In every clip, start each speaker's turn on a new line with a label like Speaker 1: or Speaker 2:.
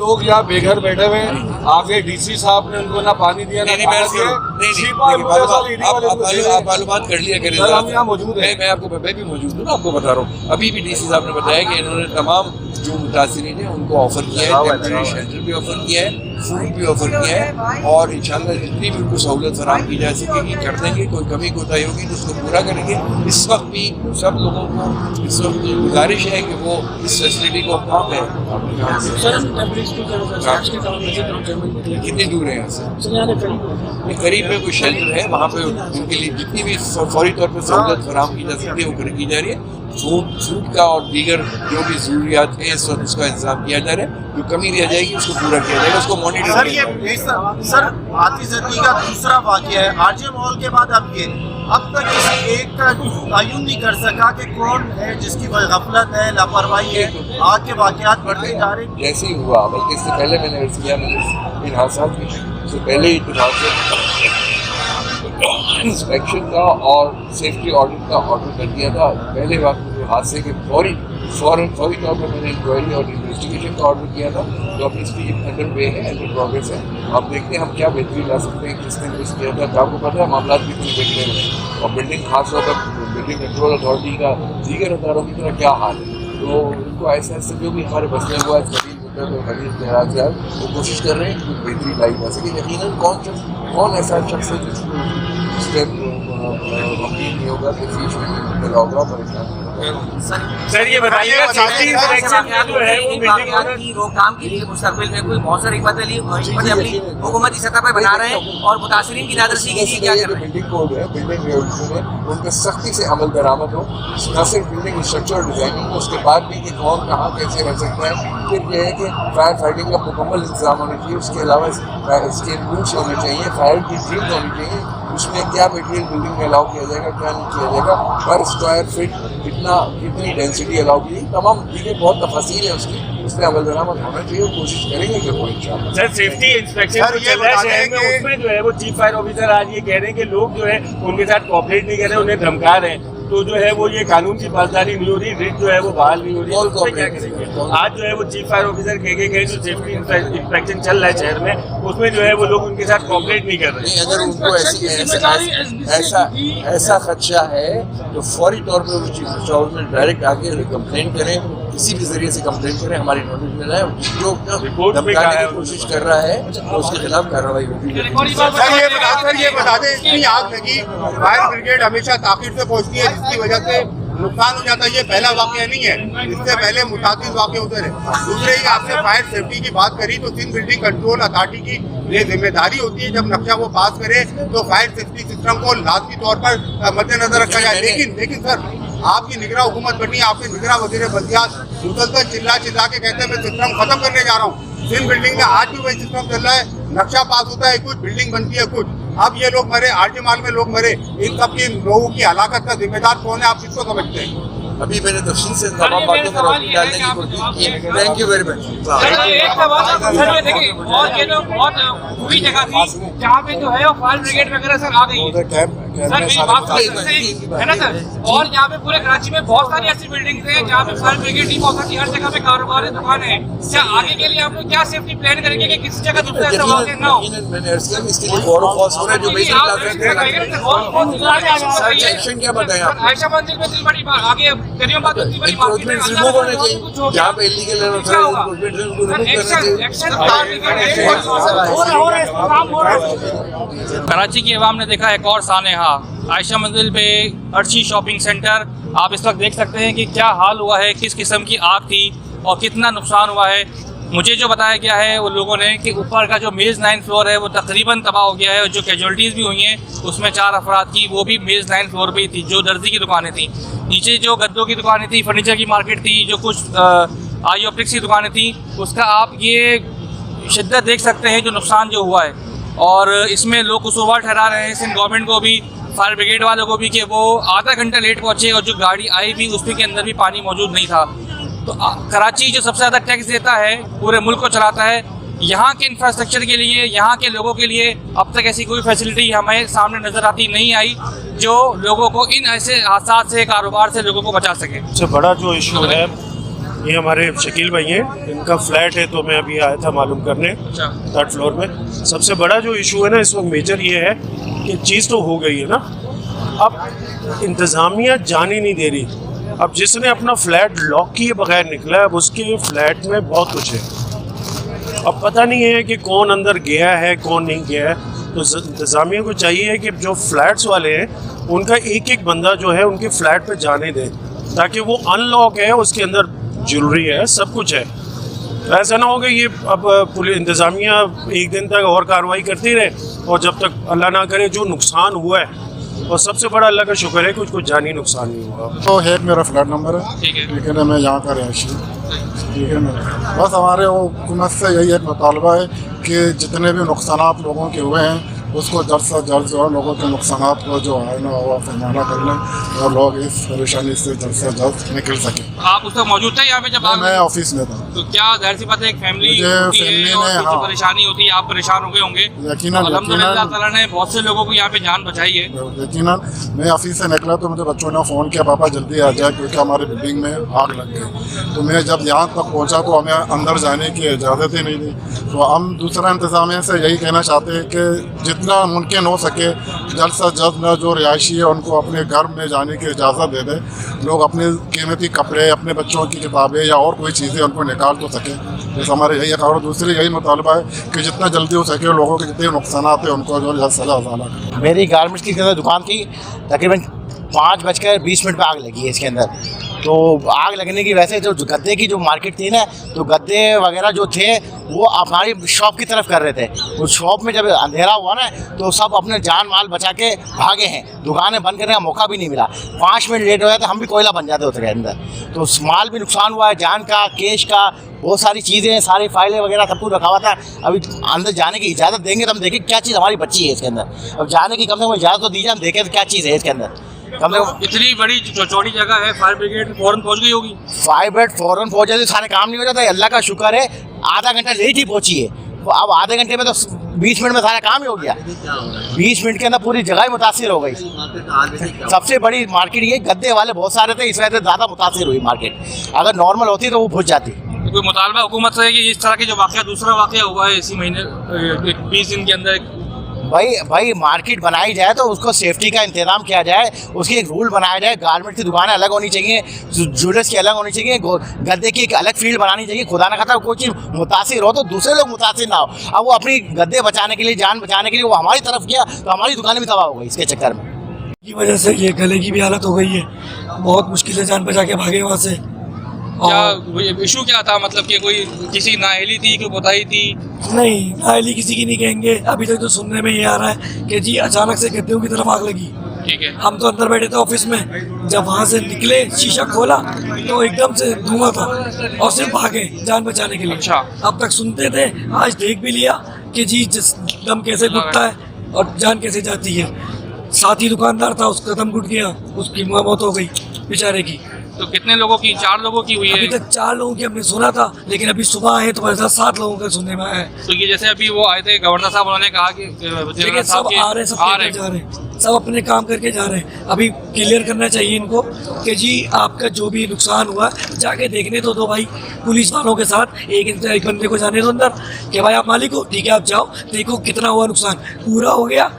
Speaker 1: लोग यहाँ बेघर बैठे हुए हैं, आगे डीसी साहब ने उनको ना पानी दिया ना खाना दिया।
Speaker 2: आप मालूमात कर लिया करें,
Speaker 1: हम यहाँ मौजूद है।
Speaker 2: मैं भी मौजूद हूँ, आपको बता रहा हूँ। अभी भी डीसी साहब ने बताया कि इन्होंने तमाम जो मुतासिरीन है उनको ऑफर किया है, टेम्परेरी शेल्टर भी ऑफर किया है, फूड भी ऑफर किया है, और इंशाल्लाह जितनी भी उनको सहूलत फराहम की जा सकेगी कर देंगे। कोई कमी कोताही होगी तो उसको पूरा करेंगे। इस वक्त भी सब लोगों को इस वक्त गुजारिश है कि वो इस फैसिलिटी को अपना लें। कितनी दूर है यहाँ से? करीब में कोई शेल्टर है, वहाँ पे उनके लिए जितनी भी फौरी तौर पर सहूलत फराहम की जा सकती है वो की जा रही है। फूड का और दीगर जो भी ज़रूरियात है इस वक्त उसका इंतजाम किया जा रहा है। जो कमी रह जाएगी उसको पूरा किया जाएगा, उसको मॉनिटर किया जाएगा।
Speaker 3: सर आतिशबाजी का दूसरा वाक़या है आरजे मॉल के बाद अब तक किसी एक का तयन नहीं कर सका कि कौन है जिसकी गफलत है, लापरवाही है। आग के वाक़यात बढ़ते जा रहे हैं।
Speaker 2: जैसे ही हुआ, बल्कि इससे पहले मैंने अर्ज़ किया, मैंने इन हादसात की इससे पहले ही इंस्पेक्शन का और सेफ्टी ऑडिट का ऑर्डर कर दिया था। पहले वक्त हादसे के फौरी तौर पर मैंने इंक्वायरी और इन्वेस्टिगेशन का ऑर्डर किया था, जो अब इसकी अंडर वे है, अंडर प्रोग्रेस है। आप देखते हैं हम क्या बेहतरी ला सकते हैं, किसने कुछ किया था। तो आपको पता है मामला भी कुछ बिगड़े हुए हैं, और बिल्डिंग खासतौर पर बिल्डिंग कंट्रोल अथॉरिटी का दीगर अदारों की तरह क्या हाल है। तो उनको ऐसे ऐसे जो भी हमारे बसने हुआ है वो कोशिश कर रहे हैं कि बेहतरी लाई जा सके। यकीनन कौन ऐसा शख्स है जिसको यकीन नहीं होगा कि फीस में मिला होगा परेशान।
Speaker 4: सर ये बताइएगा जो है वो
Speaker 5: रोकथाम के लिए मुस्तकबिल में कोई मौसर हिम्मत अली अपनी हुकूमती सतह पर बना रहे हैं और मुतासिरीन की नादरसी के लिए क्या कर रहे हैं?
Speaker 2: बिल्डिंग कोड है, बिल्डिंग रेगुलेशन है, उन पर सख्ती से अमल दरामद हो। न सिर्फ बिल्डिंग स्ट्रक्चर और डिजाइनिंग, उसके बाद भी कि कौन कहाँ कैसे रह सकता है। फिर यह है कि फायर फाइटिंग का मुकम्मल इंतजाम होना चाहिए। उसके अलावा इसके रूल्स होने चाहिए, फायर की ड्रिल होनी चाहिए, उसमें क्या मटेरियल बिल्डिंग में अलाउ किया जाएगा, क्या नहीं किया जाएगा, पर स्क्वायर फिट कितनी डेंसिटी अलाउ की, तमाम चीज़ें बहुत तफसील है उसकी, उसमें अमल दरामद होना चाहिए। कोशिश करेंगे कि वो इंशाल्लाह।
Speaker 4: सर सेफ्टी इंस्पेक्शन चल रहा है शहर में, उसमें जो है वो चीफ फायर ऑफिसर आज ये कह रहे हैं कि लोग जो है उनके साथ कोऑपरेट नहीं कर रहे, उन्हें धमका रहे हैं। तो जो है वो ये कानून की पासदारी नहीं हो रही, रिट जो है वो बहाल नहीं हो रही, तो क्या करेंगे? आज जो है वो चीफ फायर ऑफिसर कह जो सेफ्टी इंस्पेक्शन चल रहा है शहर में, उसमें जो है वो लोग उनके साथ कोऑपरेट नहीं कर रहे।
Speaker 2: अगर उनको ऐसा खदशा है तो फौरी तौर पर वो चीफ ऑफिसर में डायरेक्ट आके कंप्लेंट करें, किसी भी जरिए से कंप्लेंट करें, हमारी नोटिस में लाए। जो धमकाने की कोशिश कर रहा है तो उसके खिलाफ कार्रवाई होगी।
Speaker 3: सर ये बता दें, इतनी आग लगी, फायर ब्रिगेड हमेशा ताकीद से पहुंचती है, जिसकी वजह से नुकसान हो जाता है। ये पहला वाकया नहीं है, इससे पहले मुताबिक वाकये होते रहे। दूसरे ही आपने फायर सेफ्टी की बात करी तो सिंध बिल्डिंग कंट्रोल अथॉरिटी की ये जिम्मेदारी होती है, जब नक्शा वो पास करे तो फायर सेफ्टी सिस्टम को लाजमी तौर पर मद्देनजर रखा जाए। लेकिन सर आपकी निगरान हुकूमत बनी, आपके निगरान वजीर बल्दियात मुसलसल चिल्ला के कहते हैं मैं सिस्टम खत्म करने जा रहा हूँ। सिंध बिल्डिंग में आज भी वही सिस्टम चल रहा है, नक्शा पास होता है कुछ, बिल्डिंग बनती है कुछ। अब ये लोग मरे, आरजे माल में लोग मरे, इन सब की लोगों की हलाकत का जिम्मेदार कौन है, आप किसको समझते हैं?
Speaker 2: अभी मैंने तफसील से तमाम बातों पर रोशनी डालने की कोशिश की है। Thank you very much.
Speaker 6: और ये जो बहुत बुरी जगह थी जहाँ पे जो है वो फायर ब्रिगेड वगैरह सर आ गई है सर, मेरी बात है ना सर। और यहाँ पे पूरे कराची में बहुत सारी ऐसी बिल्डिंग है जहाँ पे फायर ब्रिगेड टीम हो सकती है, हर जगह पे कारोबार है, दुकान है। क्या आगे के लिए आप लोग क्या सेफ्टी प्लान करेंगे कि किसी जगह दूसरे ऐसा वाक़या ना हो?
Speaker 2: मैंने अर्ज़ किया इसके लिए गौर फॉस हो रहा है, जो बेसिक सेक्शन क्या बताएं आप?
Speaker 6: आयशा मंजिल में इतनी बड़ी आगे गलियों बात इतनी बड़ी
Speaker 2: इंक्रोचमेंट रिमूव होने चाहिए, जहाँ पे इलीगल है इंक्रोचमेंट रिमूव करना चाहिए।
Speaker 7: कराची की अवाम ने देखा एक और सानेहा, आयशा मंजिल पे अर्शी शॉपिंग सेंटर। आप इस वक्त देख सकते हैं कि क्या हाल हुआ है, किस किस्म की आग थी और कितना नुकसान हुआ है। मुझे जो बताया गया है उन लोगों ने कि ऊपर का जो मेज़ 9 फ्लोर है वो तकरीबन तबाह हो गया है, और जो कैजुअल्टीज़ भी हुई हैं उसमें 4 अफराद की, वो भी मेज़ 9 फ्लोर पे ही थी, जो दर्जी की दुकानें थी। नीचे जो गद्दों की दुकानें थी, फर्नीचर की मार्केट थी, जो कुछ आई ऑप्टिक्स की दुकानें थी, उसका आप ये शिद्दत देख सकते हैं जो नुकसान जो हुआ है। और इसमें लोग कसूरवार ठहरा रहे हैं सिंध गवर्नमेंट को भी, फायर ब्रिगेड वालों को भी, कि वो आधा घंटा लेट पहुँचे और जो गाड़ी आई भी उसके अंदर भी पानी मौजूद नहीं था। तो कराची जो सबसे ज़्यादा टैक्स देता है, पूरे मुल्क को चलाता है, यहाँ के इंफ्रास्ट्रक्चर के लिए, यहाँ के लोगों के लिए अब तक ऐसी कोई फैसिलिटी हमें सामने नज़र आती नहीं आई जो लोगों को इन ऐसे हादसात से, कारोबार से लोगों को बचा सके।
Speaker 8: सबसे बड़ा जो इशू है ये हमारे शकील भाई हैं, इनका फ्लैट है, तो मैं अभी आया था मालूम करने थर्ड फ्लोर में। सबसे बड़ा जो इशू है ना इस वक्त मेजर ये है कि चीज़ तो हो गई है ना, अब इंतज़ामिया जाने नहीं दे रही। अब जिसने अपना फ्लैट लॉक किए बगैर निकला है, अब उसके फ्लैट में बहुत कुछ है। अब पता नहीं है कि कौन अंदर गया है कौन नहीं गया है। तो इंतज़ामिया को चाहिए कि जो फ्लैट्स वाले हैं उनका एक एक बंदा जो है उनके फ्लैट पे जाने दें, ताकि वो अनलॉक है, उसके अंदर ज्वेलरी है, सब कुछ है। ऐसा ना हो कि ये अब पुलिस इंतज़ामिया एक दिन तक और कार्रवाई करती रहे और जब तक अल्लाह ना करे जो नुकसान हुआ है, और सबसे बड़ा अल्लाह का शुक्र है कि कुछ जानी नुकसान नहीं हुआ।
Speaker 9: तो है मेरा फ्लैट नंबर है, ठीक है ना, मैं यहाँ का रहायशी, ठीक है ना। बस हमारे हुकूमत से यही एक मुतालबा है कि जितने भी नुकसान लोगों के हुए हैं उसको जल्द से जल्द जो है लोगों के नुकसान को जो है ना वो फरमाना कर लें और लोग इस परेशानी से जल्द निकल सकें।
Speaker 7: आप उस वक्त मौजूद थे यहाँ पे जब
Speaker 9: मैं ऑफिस में था।
Speaker 7: तो क्या जाहिर सी बात है, एक फैमिली होती है और कुछ परेशानी होती है, आप परेशान हो गए होंगे।
Speaker 9: यकीनन
Speaker 7: अल्हम्दुलिल्लाह ताला ने बहुत से लोगों को यहाँ पे जान बचाई है।
Speaker 9: यकीनन मैं ऑफिस से निकला तो मुझे बच्चों ने फ़ोन किया, पापा जल्दी आ जाए क्योंकि हमारे बिल्डिंग में आग लग गई। तो मैं जब यहाँ तक पहुँचा तो हमें अंदर जाने की इजाज़त ही नहीं दी। तो हम दूसरा इंतज़ामिया से यही कहना चाहते हैं कि जितना मुमकिन हो सके जल्द से जल्द न जो रिहायशी है उनको अपने घर में जाने की इजाज़त दे दें। लोग अपने कीमती कपड़े, अपने बच्चों की किताबें या और कोई चीज़ें उनको निकाल तो सकें। जैसे हमारे यही और दूसरी यही मुतालबा है कि जितना जल्दी हो सके लोगों के जितने नुकसान हैं उनको जो है सजा करें।
Speaker 10: मेरी गारमेंट्स की दुकान थी, तकरीबन 5:20 पे आग लगी है इसके अंदर। तो आग लगने की वजह से जो गद्दे की जो मार्केट थी ना, तो गद्दे वगैरह जो थे वो हमारी शॉप की तरफ कर रहे थे। उस शॉप में जब अंधेरा हुआ ना तो सब अपने जान माल बचा के भागे हैं, दुकानें बंद करने का मौका भी नहीं मिला। 5 मिनट लेट हो जाते हम भी कोयला बन जाते उसके अंदर। तो माल भी नुकसान हुआ है, जान का, कैश का, बहुत सारी चीज़ें, सारी फाइलें वगैरह सब कुछ रखा हुआ था। अभी अंदर जाने की इजाज़त देंगे तो हम देखें क्या चीज़ हमारी बची है इसके अंदर। अब जाने की कम से कम इजाज़त तो दीजिए, हम देखें तो क्या चीज़ है इसके अंदर। कम से कम
Speaker 7: इतनी बड़ी चौड़ी जगह है, फायर ब्रिगेड फौरन पहुंच गई होगी।
Speaker 10: फायर ब्रिगेड फौरन पहुंच जाती, सारे काम नहीं हो जाता। अल्लाह का शुक्र है आधा घंटा लेट ही पहुंची है। तो अब आधे घंटे में तो 20 मिनट में सारा काम ही हो गया। 20 मिनट के अंदर पूरी जगह ही मुतासिर हो गई। सबसे बड़ी मार्केट ये गद्दे वाले बहुत सारे थे, इस वजह से ज़्यादा मुतासिर हुई मार्केट। अगर नॉर्मल होती तो वो भुज जाती।
Speaker 7: तो कोई मुतालबा हुकूमत से है कि इस तरह के जो वाक़या, दूसरा वाक़या हुआ है इसी महीने 20 दिन के अंदर,
Speaker 10: भाई मार्केट बनाई जाए तो उसको सेफ्टी का इंतजाम किया जाए, उसकी एक रूल बनाया जाए। गारमेंट की दुकानें अलग होनी चाहिए, ज्वेलर्स की अलग होनी चाहिए, गद्दे की एक अलग फील्ड बनानी चाहिए। खुदा ना खाता कोई चीज़ मुतासिर हो तो दूसरे लोग मुतासिर ना हो। अब वो अपनी गद्दे बचाने के लिए, जान बचाने के लिए वो हमारी तरफ किया तो हमारी दुकानें भी तबाह हो गई इसके चक्कर में।
Speaker 11: की वजह से ये गले की भी हालत हो गई है, बहुत मुश्किल से जान बचा के भागे वहाँ से।
Speaker 7: क्या इशू क्या था, मतलब कि कोई किसी की नाअहली थी, कोई बताई थी?
Speaker 11: नहीं, नाअहली किसी की नहीं कहेंगे। अभी तक तो सुनने में ये आ रहा है कि जी अचानक से गद्दों की तरफ आग लगी।
Speaker 7: ठीक है।
Speaker 11: हम तो अंदर बैठे थे ऑफिस में, जब वहाँ से निकले शीशा खोला तो एकदम से धुआं था और सिर्फ भागे जान बचाने के लिए।
Speaker 7: अच्छा।
Speaker 11: अब तक सुनते थे, आज देख भी लिया कि जी दम कैसे घुटता है और जान कैसे जाती है। साथी दुकानदार था, उसका दम घुट गया, उसकी मौत हो गई बेचारे की।
Speaker 7: तो कितने लोगों की? 4 लोगों की हुई है।
Speaker 11: अभी तक 4 लोगों की हमने सुना था, लेकिन अभी सुबह आए तो 7 लोगों का सुनने में आया है।
Speaker 7: तो ये जैसे अभी वो आए थे गवर्नर साहब, उन्होंने कहा कि
Speaker 11: देखिए सब आ रहे हैं, सब जा रहे हैं, सब अपने काम करके जा रहे हैं। अभी क्लियर करना चाहिए इनको कि जी आपका जो भी नुकसान हुआ जाके देखने तो दो भाई, पुलिस वालों के साथ एक बंदे को जाने दो अंदर कि भाई आप मालिक हो, ठीक है आप जाओ देखो कितना हुआ नुकसान, पूरा हो गया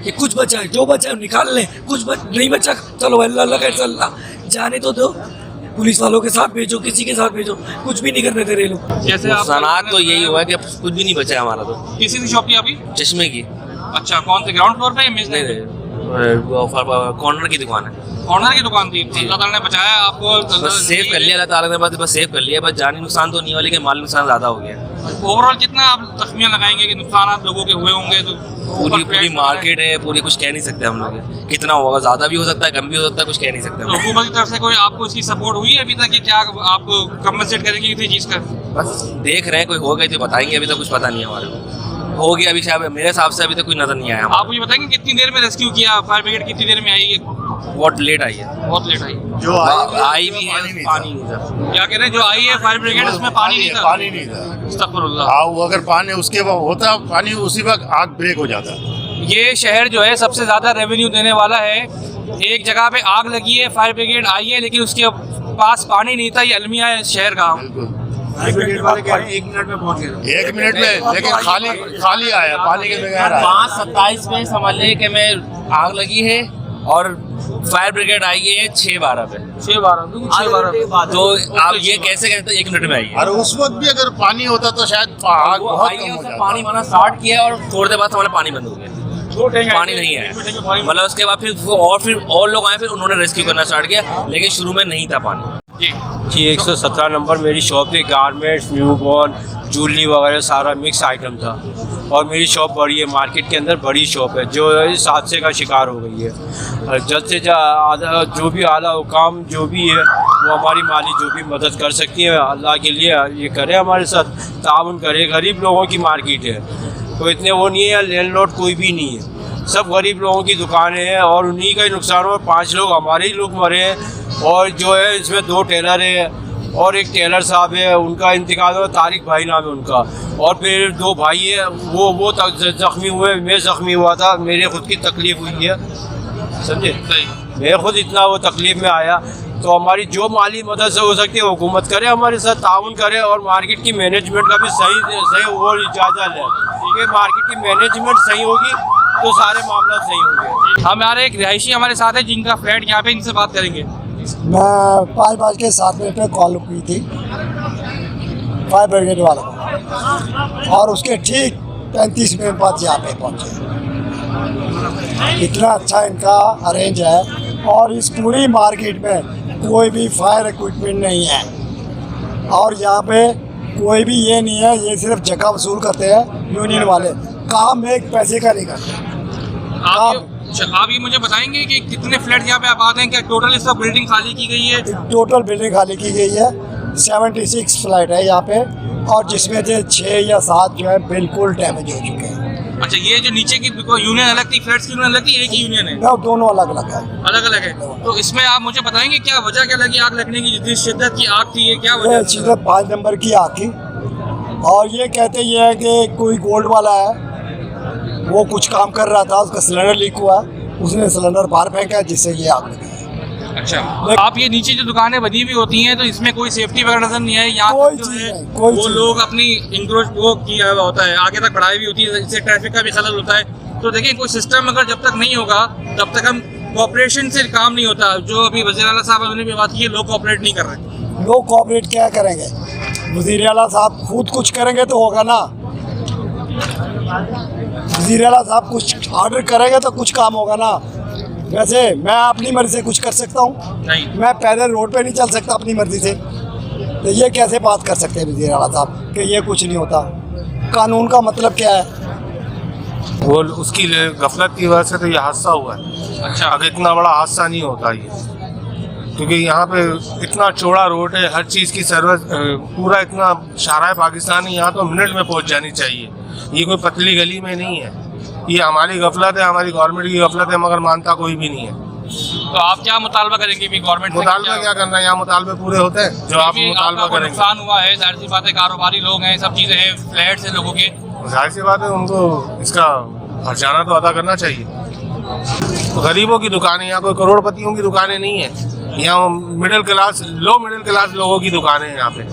Speaker 11: कि कुछ बचा है, जो बचा है निकाल लें, कुछ नहीं बचा चलो अल्लाह का अल्लाह जाने तो दो। पुलिस वालों के साथ भेजो, किसी के साथ भेजो, कुछ भी नहीं करने दे रहे लोग।
Speaker 7: जैसे
Speaker 12: नुकसान तो यही हुआ कि कुछ भी नहीं बचा है हमारा। तो
Speaker 7: किसी की शॉप की? अभी
Speaker 12: चश्मे की।
Speaker 7: अच्छा, कौन से, ग्राउंड फ्लोर पे?
Speaker 12: कॉर्नर की दुकान है।
Speaker 7: कॉर्नर की दुकान थी। अल्लाह ताला ने बचाया आपको,
Speaker 12: बस सेव कर लिया, अल्लाह ताला ने बस सेव कर लिया। बस जानी नुकसान तो नहीं हुआ, लेकिन माल नुकसान ज़्यादा हो गया।
Speaker 7: ओवरऑल कितना आप तखमिया लगाएंगे कि नुकसान आप लोगों के हुए होंगे? तो
Speaker 12: पूरी मार्केट है, पूरी कुछ कह नहीं सकते हम लोग, कितना होगा, ज़्यादा भी हो सकता है, कम भी हो सकता है, कुछ कह नहीं सकते।
Speaker 7: तो हुकूमत की तरफ से कोई आपको इसकी सपोर्ट हुई है अभी तक कि क्या आप कम्पनसेट करेंगे किसी चीज़ का?
Speaker 12: बस देख रहे हैं, कोई हो गई तो बताएंगे, अभी तक कुछ पता नहीं है हमारे को। हो गया अभी शायद, मेरे हिसाब से अभी तक कोई नजर नहीं आया।
Speaker 7: आप मुझे बताएंगे कितनी देर में रेस्क्यू किया? फायर ब्रिगेड कितनी देर में आई है?
Speaker 12: बहुत लेट आई है,
Speaker 7: बहुत लेट आई।
Speaker 12: जो आई भी है पानी नहीं था।
Speaker 7: क्या कह रहे हैं, जो आई है फायर ब्रिगेड उसमें पानी नहीं था?
Speaker 9: पानी नहीं था।
Speaker 7: अस्तगफुरुल्लाह।
Speaker 9: हाँ, वो अगर पानी उसके होता पानी उसी वक्त आग ब्रेक हो जाता।
Speaker 7: ये शहर जो है सबसे ज़्यादा रेवेन्यू देने वाला है। एक जगह पे आग लगी है, फायर ब्रिगेड आई है, लेकिन उसके पास पानी नहीं था, ये अलमिया है शहर का।
Speaker 3: एक मिनट वाले कह रहे हैं 1 मिनट में पहुंच गए।
Speaker 8: 1 मिनट में, लेकिन खाली आया, पानी के बगैर आया।
Speaker 12: 5:27 में समझ लें कि मैं आग लगी है और फायर ब्रिगेड आई है 6:12 पे।
Speaker 7: 6:12
Speaker 12: तो आप ये कैसे कहते हैं 1 मिनट में आई है?
Speaker 8: और उस वक्त भी अगर पानी होता तो शायद आग बहुत कम हो जाता।
Speaker 12: पानी माना स्टार्ट किया और थोड़ी देर बाद हमारा पानी बंद हो गया, पानी नहीं है। मतलब उसके बाद फिर और लोग आए, फिर उन्होंने रेस्क्यू करना स्टार्ट किया, लेकिन शुरू में नहीं था पानी।
Speaker 13: जी 117 नंबर मेरी शॉप पे गारमेंट्स, न्यूबॉर्न, ज्वेलरी वगैरह सारा मिक्स आइटम था। और मेरी शॉप बड़ी है, मार्केट के अंदर बड़ी शॉप है, जो इस हादसे का शिकार हो गई है। जल्द से जल्द जो भी आला हुकाम जो भी है वो हमारी माली जो भी मदद कर सकती है, अल्लाह के लिए ये करे, हमारे साथ ताउन करे। गरीब लोगों की मार्केट है, तो इतने वो नहीं है, लैंडलॉर्ड कोई भी नहीं है, सब गरीब लोगों की दुकानें हैं और उन्हीं का ही नुकसान हुआ। 5 लोग हमारे ही लोग मरे हैं और जो है इसमें 2 टेलर है और एक टेलर साहब है, उनका इंतकाल हुआ, तारिक भाई नाम है उनका। और फिर 2 भाई है, वो जख्मी हुए, मैं ज़ख्मी हुआ था, मेरे खुद की तकलीफ़ हुई है, समझे। मैं खुद इतना वो तकलीफ़ में आया। तो हमारी जो माली मदद से हो सकती है हुकूमत करे, हमारे साथ ताउन करे और मार्केट की मैनेजमेंट का भी सही वो जायज़ा ले, क्योंकि मार्केट की मैनेजमेंट सही होगी तो सारे मामला सही होंगे।
Speaker 7: हमारे एक रिहायशी हमारे साथ है जिनका फ्लैट यहाँ पे, इनसे बात करेंगे।
Speaker 14: मैं 5:07 पे कॉल की थी फायर ब्रिगेड वालों को और उसके ठीक 35 मिनट बाद यहाँ पे पहुँचे। इतना अच्छा इनका अरेंज है और इस पूरी मार्केट में कोई भी फायर इक्विपमेंट नहीं है और यहाँ पे कोई भी ये नहीं है, ये सिर्फ जगह वसूल करते हैं यूनियन वाले, काम एक पैसे का नहीं करते।
Speaker 7: आप ये मुझे बताएंगे कि कितने फ्लैट यहाँ पे आबाद हैं? क्या टोटल इस बिल्डिंग खाली की गई है?
Speaker 14: टोटल बिल्डिंग खाली की गई है, 76 फ्लैट है यहाँ पे और जिसमें से 6 या 7 जो है बिल्कुल डैमेज हो चुके हैं।
Speaker 7: अच्छा, ये जो नीचे की यूनियन अलग थी, फ्लैट्स की यूनियन अलग थी, एक ही यूनियन है?
Speaker 14: दोनों अलग अलग है।
Speaker 7: अलग अलग है। तो इसमें आप मुझे बताएंगे क्या वजह क्या लगी आग लगने की? जितनी शिद्दत की आग थी, ये क्या वजह?
Speaker 14: शिद्दत 5 नंबर की आग की और ये कहते ये है कि कोई गोल्ड वाला है, वो कुछ काम कर रहा था, उसका सिलेंडर लीक हुआ, उसने सिलेंडर बाहर फेंका जिससे ये आग लगी।
Speaker 7: अच्छा, आप ये नीचे जो दुकानें बनी हुई होती हैं तो इसमें कोई सेफ्टी वगैरह नजर नहीं है? यहाँ
Speaker 14: कोई
Speaker 7: जो
Speaker 14: चीज़
Speaker 7: है
Speaker 14: नहीं, कोई
Speaker 7: वो
Speaker 14: चीज़
Speaker 7: लोग अपनी इंक्रोच वो किया हुआ होता है, आगे तक बढ़ाई हुई होती है, इससे ट्रैफिक का भी खलल होता है। तो देखिए, कोई सिस्टम अगर जब तक नहीं होगा तब तक हम कोऑपरेशन से काम नहीं होता। जो अभी वज़ीर आला साहब उन्होंने भी बात की है, लोग कोऑपरेट नहीं कर रहे।
Speaker 14: लोग कोऑपरेट क्या करेंगे? वज़ीर आला साहब खुद कुछ करेंगे तो होगा ना। वज़ीर आला साहब कुछ ऑर्डर करेंगे तो कुछ काम होगा ना। वैसे मैं अपनी मर्जी से कुछ कर सकता हूँ?
Speaker 7: नहीं,
Speaker 14: मैं पैदल रोड पे नहीं चल सकता अपनी मर्जी से। तो ये कैसे बात कर सकते हैं वज़ीर आला साहब कि ये कुछ नहीं होता? कानून का मतलब क्या है?
Speaker 8: वो उसकी गफलत की वजह से तो ये हादसा हुआ है।
Speaker 7: अच्छा,
Speaker 8: अगर इतना बड़ा हादसा नहीं होता ये, क्योंकि यहाँ पे इतना चौड़ा रोड है, हर चीज़ की सर्विस पूरा इतना शाहराह पाकिस्तान है, यहाँ तो मिनट में पहुँच जानी चाहिए। ये कोई पतली गली में नहीं है, ये हमारी गफलत है, हमारी गवर्नमेंट की गफलत है, मगर मानता कोई भी नहीं है।
Speaker 7: तो आप क्या मुतालबा करेंगे भी गवर्नमेंट से?
Speaker 8: मुतालबा क्या करना है, यहाँ मुतालबे पूरे होते हैं जो आप मुतालबा करेंगे।
Speaker 7: नुकसान हुआ है, जाहिर सी बात है, कारोबारी लोग हैं, सब चीज़ें हैं, फ्लैट्स हैं लोगों के,
Speaker 8: जाहिर सी बात है उनको इसका हर्जाना तो अदा करना चाहिए। गरीबों की दुकानें, यहाँ कोई करोड़पतियों की दुकानें नहीं है, यहाँ middle class, low middle class लोगों की दुकानें हैं यहाँ पे,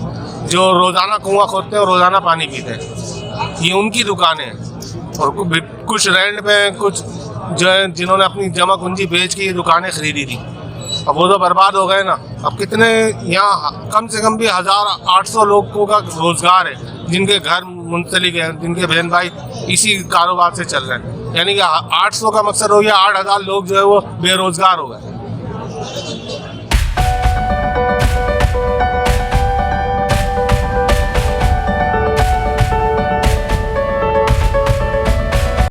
Speaker 8: जो रोज़ाना कुआं खोदते हैं और रोज़ाना पानी पीते हैं, ये उनकी दुकानें हैं। और कुछ रेंट पे, कुछ जो है जिन्होंने अपनी जमा पूंजी बेच के ये दुकानें खरीदी थी, अब वो तो बर्बाद हो गए ना। अब कितने यहाँ कम से कम भी 1800 लोगों का रोज़गार है, जिनके घर मुंसलिक हैं, जिनके बहन भाई इसी कारोबार से चल रहे हैं। यानी कि 800 का मकसद हो गया, 8000 लोग जो है वो बेरोज़गार हो गए।